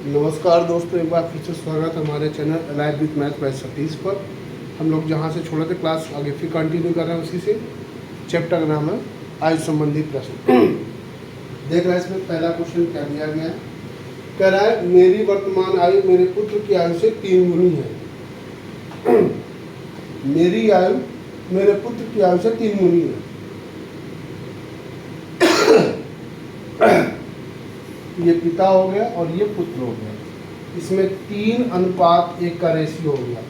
नमस्कार दोस्तों, एक बार फिर से स्वागत है हमारे channel alive with math bye Satish पर। हम लोग जहाँ से छोड़े थे क्लास आगे फिर कंटिन्यू कर रहे हैं उसी से। चैप्टर का नाम है आयु संबंधी प्रश्न। देख रहे हैं इसमें पहला क्वेश्चन क्या दिया गया है। कह रहा है मेरी वर्तमान आयु मेरे पुत्र की आयु से 3 गुनी है। मेरी आयु मेरे पुत्र की आयु से 3 गुनी है। ये पिता हो गया और ये पुत्र हो गया। इसमें 3:1 का रेशियो हो गया।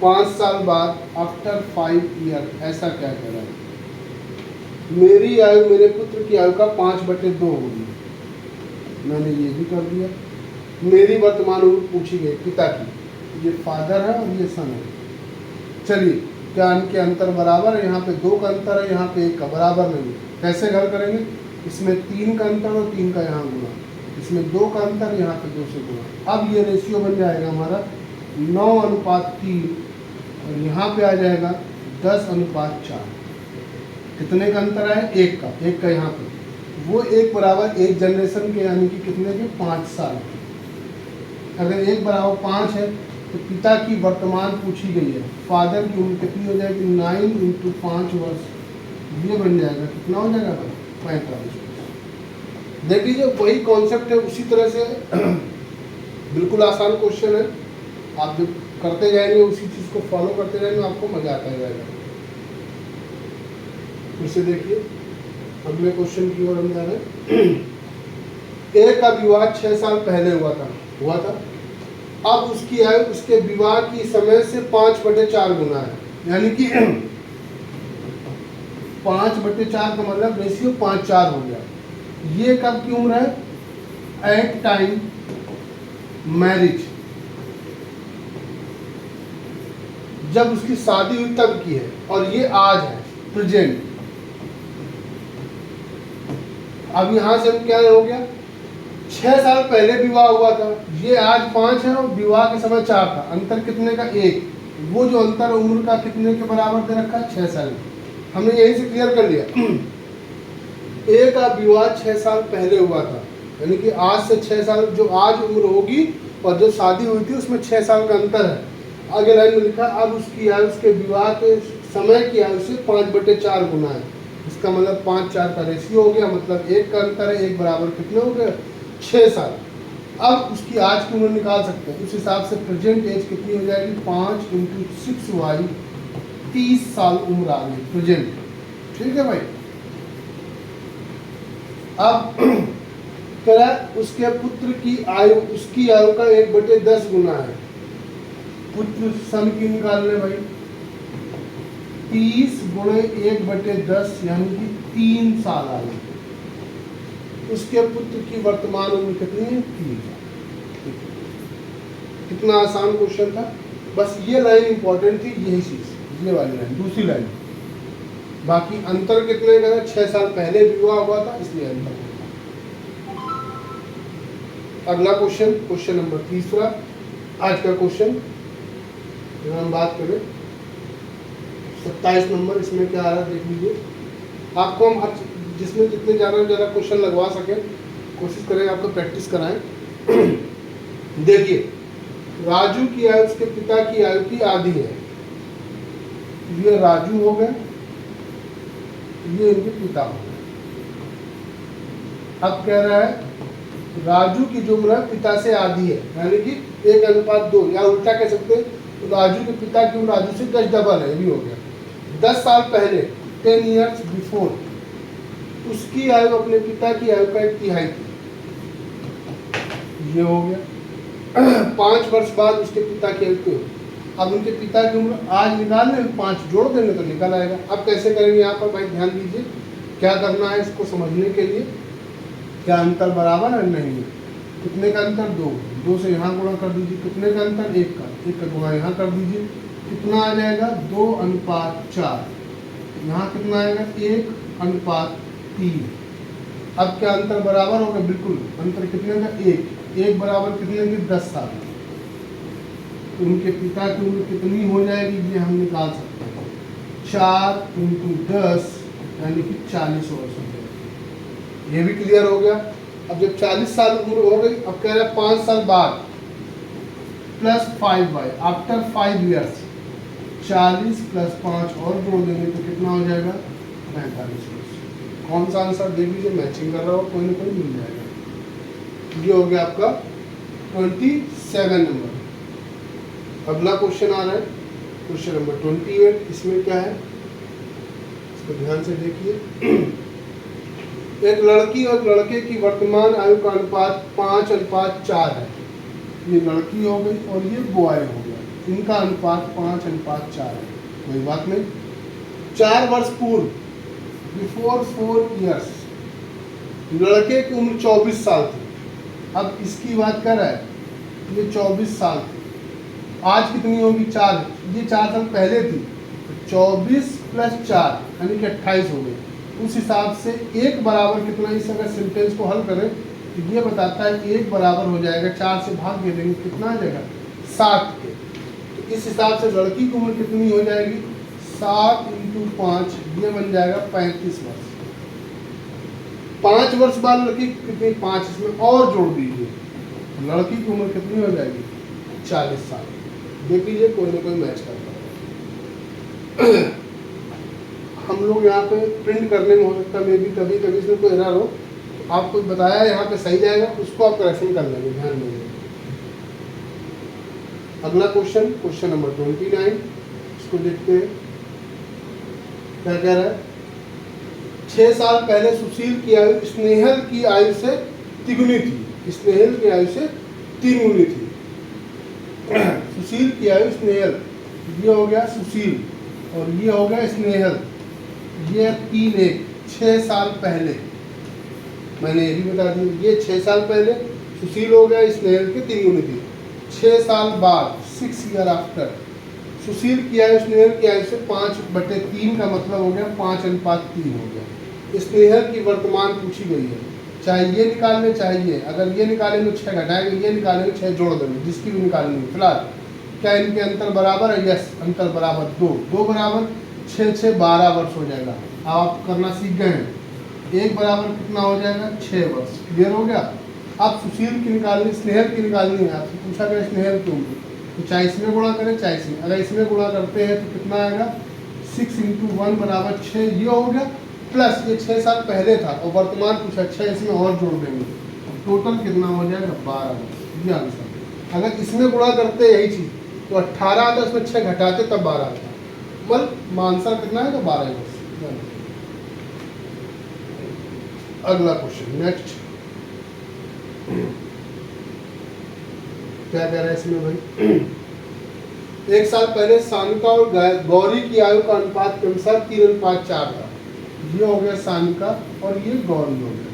5 साल बाद आफ्टर 5 ईयर ऐसा क्या कह रहा है। मेरी आयु मेरे पुत्र की आयु का 5/2 होगी। मैंने ये भी कर दिया। मेरी वर्तमान उम्र पूछी गई पिता की। ये फादर है और ये सन है। चलिए, क्या इनके अंतर बराबर है। यहाँ पे 2 का अंतर है, यहाँ पे 1 का बराबर नहीं। कैसे घर करेंगे। इसमें 3 का अंतर और 3 का यहाँ गुना। इसमें 2 का अंतर, यहाँ पे 2 से गुना। अब ये रेशियो बन जाएगा हमारा 9:3 और यहाँ पे आ जाएगा 10:4। कितने का अंतर है। 1 का। 1 का यहाँ पे वो 1 बराबर 1 जनरेशन के, यानी कि कितने के 5 साल के। अगर 1 बराबर 5 है तो पिता की वर्तमान पूछी गई है। फादर की उम्र कितनी हो जाएगी। 9 × 5 वर्ष। ये बन जाएगा कितना हो जाएगा 45। देख लीजिए, वही कॉन्सेप्ट है उसी तरह से। बिल्कुल आसान क्वेश्चन है। आप जब करते जाएंगे उसी चीज़ को फॉलो करते जाएंगे आपको मजा आता जाएगा। फिर से देखिए, अगले क्वेश्चन की ओर हम जा रहे हैं। ए का विवाह 6 साल पहले हुआ था। अब उसकी आयु उसके विवाह की समय से 5/4 गुना है। यानी कि 5/4 का मतलब रेशियो 5:4 हो गया। ये कब की उम्र है। एट टाइम मैरिज, जब उसकी शादी हुई तब की है। और ये आज है, प्रेजेंट। अब यहां से हम क्या हो गया, 6 साल पहले विवाह हुआ था। ये आज 5 है और विवाह के समय 4 था। अंतर कितने का 1। वो जो अंतर उम्र का कितने के बराबर दे रखा है 6 साल। हमने यही से क्लियर कर लिया। ए का विवाह 6 साल पहले हुआ था, यानी कि आज से 6 साल जो आज उम्र होगी और जो शादी हुई थी उसमें 6 साल का अंतर है। आगे लाइन में लिखा अब उसकी आयु उसके विवाह के समय की आयु से 5/4 गुना है। इसका मतलब 5:4 का रेशियो हो गया। मतलब 1 का अंतर है। 1 बराबर कितने हो गए 6 साल। अब उसकी आज की उम्र निकाल सकते हैं। उस हिसाब से प्रेजेंट एज कितनी हो जाएगी 5 × 6y 30 साल उम्र आ गई प्रेजेंट। ठीक है भाई। अब कह रहा है उसके पुत्र की आयु उसकी आयु का 1/10 गुना है। पुत्र सन की निकाल ले भाई। 30 × 1/10 यानी कि 3 साल आ गए। उसके पुत्र की वर्तमान उम्र कितनी है 3 साल। कितना आसान क्वेश्चन था। बस ये लाइन इंपॉर्टेंट थी, यही चीज ये वाली लाइन, दूसरी लाइन। बाकी अंतर कितने का है 6 साल पहले विवाह हुआ था इसलिए अंतर। अगला क्वेश्चन, क्वेश्चन नंबर 3 आज का क्वेश्चन। हम बात करें 27 नंबर। इसमें क्या आ रहा है देख लीजिए। आपको हम जिसमें जितने ज़्यादा क्वेश्चन लगवा सके कोशिश करें, आपको प्रैक्टिस कराएं। देखिए, राजू की आयु उसके पिता की आयु की आधी है। ये राजू हो गए, ये इनके पिता हो गए। अब कह रहा है राजू की जो उम्र पिता से आधी है, यानी कि 1:2, या उल्टा कह सकते हैं तो राजू के पिता की उम्र राजू से 10 डबल है। ये भी हो गया। 10 साल पहले 10 years बिफोर उसकी आयु अपने पिता की आयु का 1/3 थी। ये हो गया। 5 वर्ष बाद उसके पिता की आयु। अब उनके पिता की उम्र आज निकालने 5 जोड़ देंगे तो निकल आएगा। अब कैसे करेंगे यहाँ पर भाई ध्यान दीजिए। क्या करना है इसको समझने के लिए, क्या अंतर बराबर है नहीं है। कितने का अंतर 2 से यहाँ गुणा कर दीजिए। कितने का अंतर 1 का गुणा यहाँ कर दीजिए। कितना आ जाएगा 2:4। यहाँ कितना आएगा 1:3। अब क्या अंतर बराबर होगा। बिल्कुल अंतर कितने का 1 बराबर कितने की 10 साल। उनके पिता की उम्र कितनी हो जाएगी ये हम निकाल सकते हैं। 4 × 10 यानी कि 40 वर्ष हो गया। ये भी क्लियर हो गया। अब जब 40 साल उम्र हो गई, अब कह रहा है 5 साल बाद plus 5y after 5 years, 40 plus 5 और जोड़ देंगे तो कितना हो जाएगा 45 वर्ष। कौन सा आंसर देख लीजिए, मैचिंग कर रहा हो, कोई ना कोई मिल जाएगा। ये हो गया आपका 27 नंबर। अगला क्वेश्चन आ रहा है क्वेश्चन नंबर 28। इसमें क्या है, इसको ध्यान से देखिए। एक लड़की और लड़के की वर्तमान आयु का अनुपात 5:4 है। ये लड़की हो गई और ये बॉय हो गया, इनका अनुपात 5:4 है। कोई बात नहीं। 4 वर्ष पूर्व, बिफोर 4 ईयर्स, लड़के की उम्र 24 साल थी। अब इसकी बात कर रहा है, ये 24 साल थी, आज कितनी होगी 4, ये 4 साल पहले थी, 24 + 4 यानी कि 28 हो गई। उस हिसाब से एक बराबर कितना, इस अगर सेंटेंस को हल करें तो ये बताता है एक बराबर हो जाएगा, 4 से भाग दे देंगे कितना आ जाएगा 7 के। तो इस हिसाब से लड़की की उम्र कितनी हो जाएगी 7 × 5, ये बन जाएगा 35 वर्ष। 5 वर्ष बाद लड़की कितनी 5, इसमें और जोड़ दीजिए, लड़की की उम्र कितनी हो जाएगी 40 साल। देख लीजिए कोई ना कोई मैच करता है। हम लोग यहाँ पे प्रिंट करने में हो सकता है भी कभी कभी इसमें कोई एरर हो, आपको बताया यहाँ पे सही जाएगा, उसको आप करेक्शन कर लेंगे, ध्यान देंगे। अगला क्वेश्चन, क्वेश्चन नंबर 29, इसको देखते हैं क्या कह रहा है। 6 साल पहले सुशील की आयु स्नेहल की आयु से तिगुनी थी। स्नेहल की आयु से 3 गुनी थी। सुशील की आयु स्नेहल, ये हो गया सुशील और ये हो गया स्नेहल, ये 3 6 साल पहले, मैंने ये भी बता दी। ये 6 साल पहले सुशील हो गया, स्नेहल की 3 गुनी थी। 6 साल बाद 6 ईयर आफ्टर, सुशील की आयु स्नेहल की आयु से 5/3 का मतलब हो गया 5:3 हो गया। स्नेहल की वर्तमान पूछी गई है, चाहे ये निकाल ले चाहे ये, अगर ये निकालेंगे 6 घटाएंगे, ये निकालेंगे 6 जोड़ देंगे, जिसकी भी निकालेंगे। फिलहाल क्या इनके अंतर बराबर है, यस अंतर बराबर 2 बराबर 6 6 12 वर्ष हो जाएगा। अब आप करना सीख गए हैं, 1 बराबर कितना हो जाएगा 6 वर्ष। क्लियर हो गया। आप सुशील की निकालनी, स्नेहल की निकालनी है, आपसे पूछा गया स्नेहल की उम्र, तो चाहे इसमें गुणा करें चाहे इसमें। अगर इसमें गुणा करते हैं तो कितना आएगा 6 × 1 बराबर 6, ये हो गया, प्लस ये 6 साल पहले था और वर्तमान पूछा 6, इसमें और जोड़ देंगे, टोटल कितना हो जाएगा 12 वर्ष। ये आंसर। अगर इसमें गुणा करते यही चीज़ तो 18 आता, उसमें 6 घटाते तब 12 आता, मतलब आंसर कितना है तो 12 वर्ष। अगला क्वेश्चन, नेक्स्ट क्या कह रहा है इसमें भाई। 1 साल पहले सानिका और गौरी की आयु का अनुपात के अनुसार 3:4 था। ये हो गया सानिका और ये गौरी हो गया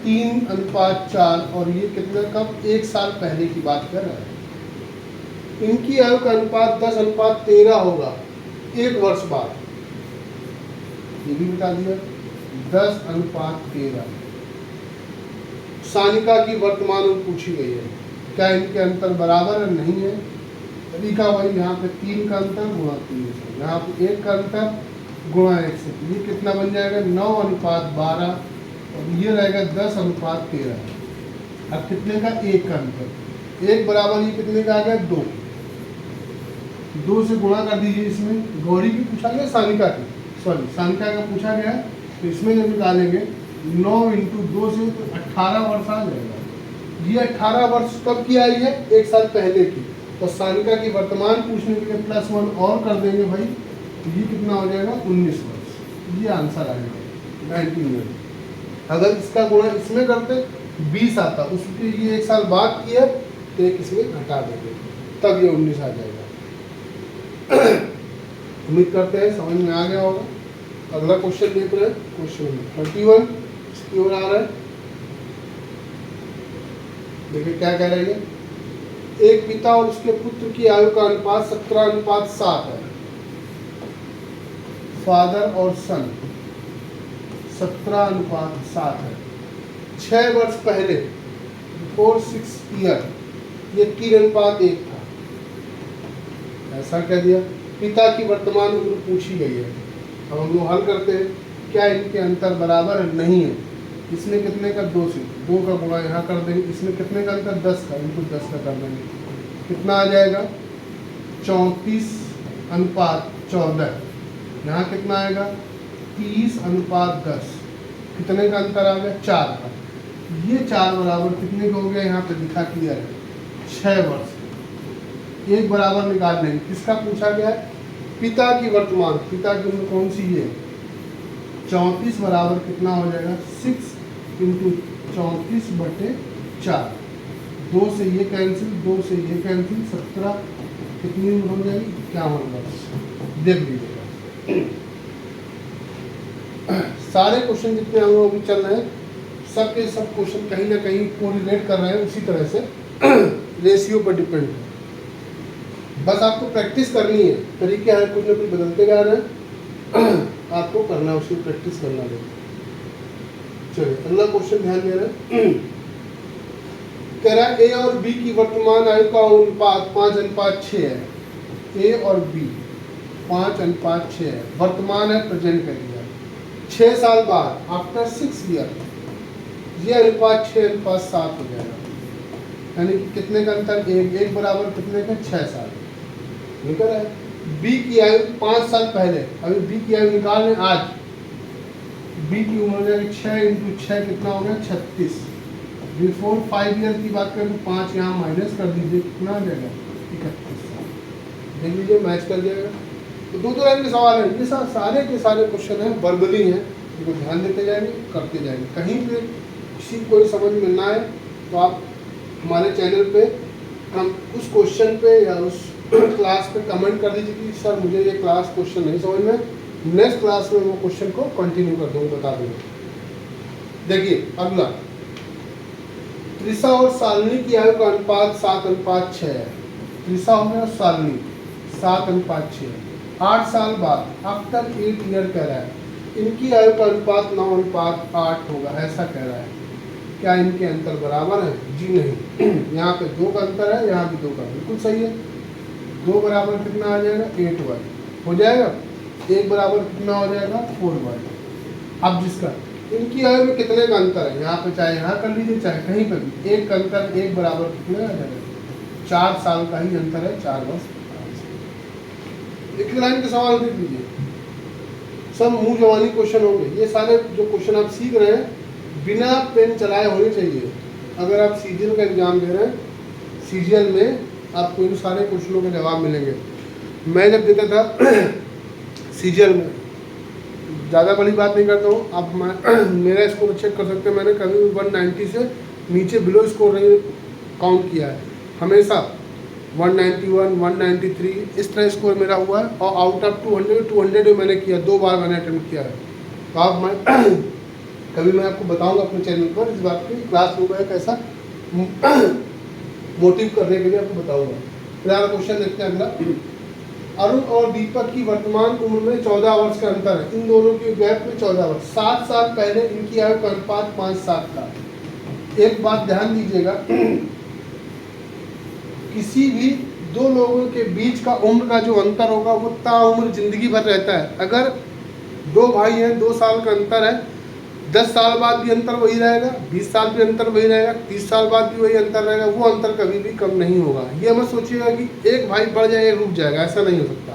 3:4, और ये कितना कब 1 साल पहले की बात कर रहा है। इनकी आयु का अनुपात 10:13 होगा 1 वर्ष बाद, ये भी बता दिया 10:13। सानिका की वर्तमान उम्र पूछी गई है, क्या इनके अंतर बराबर है, नहीं है। अभी का वही यहाँ पे 3 का अंतर गुणा 3 से, यहाँ पे 1 का अंतर गुणा 1 से, ये कितना बन जाएगा 9:12 और ये रहेगा 10:13। अब कितने का 1 का अंतर, 1 बराबर ये कितने का आ गया 2 से गुणा कर दीजिए। इसमें गौरी की पूछा गया, सानिका की, सॉरी सानिका का पूछा गया, तो इसमें जब निकालेंगे 9 × 2 से तो 18 वर्ष आ जाएगा। ये 18 वर्ष कब की आई है 1 साल पहले की, तो सानिका की वर्तमान पूछने के लिए +1 और कर देंगे भाई, तो ये कितना हो जाएगा 19 वर्ष। ये आंसर आएगा 19 ईयर। अगर इसका गुणा इसमें करते 20 आता, उसके ये 1 साल बाद की है तो एक इसमें घटा देंगे, तब ये 19 आ जाएगा। उम्मीद करते हैं समझ में आ गया होगा। अगला क्वेश्चन देख रहे हैं, क्वेश्चन नंबर 31 इसकी ओर आ रहा है। देखिए क्या कह रही है। एक पिता और उसके पुत्र की आयु का अनुपात 17:7 है। फादर और सन 17:7 है। 6 वर्ष पहले, बिफोर 6 ईयर, ये 3:1 था। ऐसा कह दिया। पिता की वर्तमान उम्र पूछी गई है। अब हम लोग हल करते हैं, क्या इनके अंतर बराबर है, नहीं है। इसमें कितने का 2 से 2 का गुणा यहाँ कर देंगे, इसमें कितने का अंतर 10 का इनटू 10 का कर देंगे, कितना आ जाएगा 34:14। यहाँ कितना आएगा 30:10, कितने का अंतर आ गया 4 का। ये 4 बराबर कितने का हो गया, यहाँ पे लिखा क्लियर है 6 वर्ष। एक बराबर निकाल लेंगे, किसका पूछा गया है, पिता की वर्तमान, पिता की उम्र कौन सी है 34 बराबर कितना हो जाएगा 6 इंटू 34/4। 2 से ये कैंसिल, 2 से ये कैंसिल, 17 कितनी उम्र हो जाएगी 51 वर्ष। देख लीजिएगा सारे क्वेश्चन जितने हम लोग अभी चल रहे हैं सब के सब क्वेश्चन कहीं ना कहीं कोरिलेट कर रहे हैं उसी तरह से रेशियो पर डिपेंड है। बस आपको प्रैक्टिस करनी है, तरीके हैं कुछ ना कुछ बदलते जा रहे हैं, आपको करना है, उसकी प्रैक्टिस करना है। चलिए अगला क्वेश्चन ध्यान दे रहे हैं। कह रहा है ए और बी की वर्तमान आयु का अनुपात 5:6 है। ए और बी 5:6 है, वर्तमान है, प्रेजेंट कर दिया। 6 साल बाद आफ्टर 6 ईयर ये अनुपात 6:7 हो जाएगा, यानी कि कितने का अंतर, एक बराबर कितने का 6 साल निकल रहा है। बी की आयु 5 साल पहले, अभी बी की आयु निकाल लें आज, बी की उम्र हो जाएगी 6 इंटू 6 कितना हो गया 36। बिफोर 5 ईयर की बात करें तो 5 यहाँ माइनस कर दीजिए, कितना आ जाएगा 31 साल। देख लीजिए मैच कर जाएगा। तो 2 लाइन के सवाल हैं, ये सारे के सारे क्वेश्चन हैं, वर्बली हैं, इनको ध्यान देते जाएंगे, करते जाएंगे। कहीं पे किसी कोई समझ में ना आए तो आप हमारे चैनल पे हम उस क्वेश्चन पे या उस क्लास पे कमेंट कर दीजिए कि सर मुझे ये क्लास क्वेश्चन नहीं समझ में, नेक्स्ट क्लास में वो क्वेश्चन को कंटिन्यू कर दूँगा, बता दूँगा। देखिए अगला, त्रिशा और शालिनी की आयु का अनुपात 7:6 है। त्रिशा हो गया और शालिनी 7:6। 8 साल बाद आफ्टर 8 ईयर कह रहा है, इनकी आयु का अनुपात 9:8 होगा, ऐसा कह रहा है। क्या इनके अंतर बराबर है? जी नहीं। यहाँ पे 2 का अंतर है, यहाँ भी 2 का, बिल्कुल सही है। 2 बराबर कितना आ जाएगा 8y हो जाएगा, 1 बराबर कितना हो जाएगा 4y। अब जिसका इनकी आयु में कितने का अंतर है, यहाँ पे चाहे यहाँ कर लीजिए चाहे कहीं पर भी, 1 का अंतर 1 बराबर कितने आ जाएगा 4 साल का ही अंतर है, 4 वर्ष। एक लाइन के सवाल देख लीजिए, सब मुंह जवानी क्वेश्चन होंगे। ये सारे जो क्वेश्चन आप सीख रहे हैं बिना पेन चलाए होने चाहिए। अगर आप सीजीएल का एग्जाम दे रहे हैं, सीजीएल में आपको इन सारे क्वेश्चनों के जवाब मिलेंगे। मैं जब देता था सीजीएल में, ज़्यादा बड़ी बात नहीं करता हूँ, आप मेरा स्कोर चेक कर सकते हैं, मैंने कभी भी 190 से नीचे बिलो स्कोर नहीं काउंट किया है, हमेशा 191, 193 इस तरह स्कोर मेरा हुआ है। और आउट ऑफ 200 भी मैंने किया, 2 बार मैंने अटेम्प्ट किया है। तो आप मैं कभी मैं आपको बताऊंगा अपने चैनल पर इस बात की, क्लास में मैं कैसा मोटिव करने के लिए आपको बताऊंगा। फिलहाल क्वेश्चन देखते हैं अगला। अरुण और दीपक की वर्तमान उम्र में 14 वर्ष का अंतर है, इन दोनों के गैप में 14 वर्ष। 7 साल पहले इनकी आयु का अनुपात 5:7 था। एक बात ध्यान दीजिएगा, किसी भी 2 लोगों के बीच का उम्र का जो अंतर होगा वो ताउम्र जिंदगी भर रहता है। अगर 2 भाई हैं, 2 साल का अंतर है, 10 साल बाद भी अंतर वही रहेगा, 20 साल भी अंतर वही रहेगा, 30 साल बाद भी वही अंतर रहेगा, वो अंतर कभी भी कम नहीं होगा। ये मत सोचिएगा कि एक भाई बढ़ जाए एक रुक जाएगा, ऐसा नहीं हो सकता।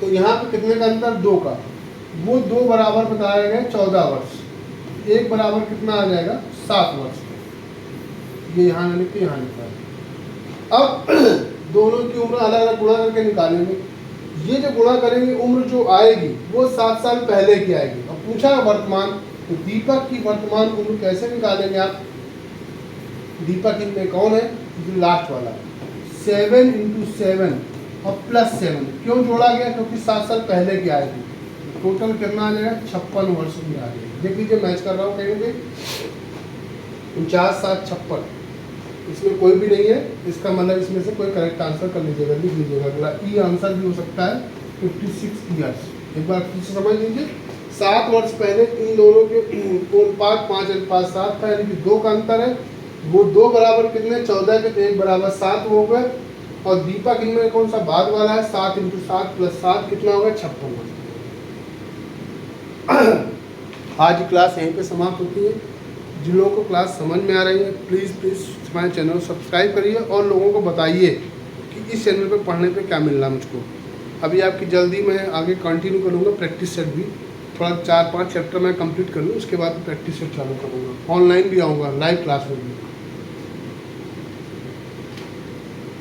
तो यहाँ पे कितने का अंतर 2 का, वो 2 बराबर बताया गया 14 वर्ष, 1 बराबर कितना आ जाएगा 7 वर्ष। ये यहाँ लिख के यहाँ लिखा है। अब दोनों की उम्र अलग अलग गुणा करके निकालेंगे। ये जो गुणा करेंगे उम्र जो आएगी वो 7 साल पहले की आएगी। अब पूछा वर्तमान, तो दीपक की वर्तमान उम्र कैसे निकालेंगे आप? दीपक इनमें कौन है? जो लास्ट वाला 7 इंटू 7 और प्लस 7 क्यों जोड़ा गया? क्योंकि 7 साल पहले की आएगी। टोटल कितना आ जाएगा 56 वर्ष की आ जाएगी। देख लीजिए मैच कर रहा हूँ कहीं पे 49, 7, 56, इसमें कोई भी नहीं है, इसका मतलब इसमें से कोई करेक्ट आंसर कर लीजिएगा, लिख लीजिएगा। अगला ई आंसर भी हो सकता है 56 ईयर्स। एक बार फिर से समझ लीजिए, 7 वर्ष पहले इन दोनों के अनुपात 5:7 था, यानी कि 2 का अंतर है। वो 2 बराबर कितने 14 के, 1 बराबर 7 हो गए। और दीपक इनमें कौन सा बाद वाला है? 7 इंटू 7 प्लस 7 कितना होगा 56। आज की क्लास यहीं पे समाप्त होती है। जिन लोगों को क्लास समझ में आ रही है प्लीज़ हमारे चैनल को सब्सक्राइब करिए और लोगों को बताइए कि इस चैनल पे पढ़ने पे क्या मिल रहा है मुझको। अभी आपकी जल्दी मैं आगे कंटिन्यू करूँगा प्रैक्टिस सेट भी, थोड़ा 4-5 चैप्टर मैं कंप्लीट कर लूँ, उसके बाद प्रैक्टिस सेट चालू करूँगा। ऑनलाइन भी आऊँगा, लाइव क्लास होगी।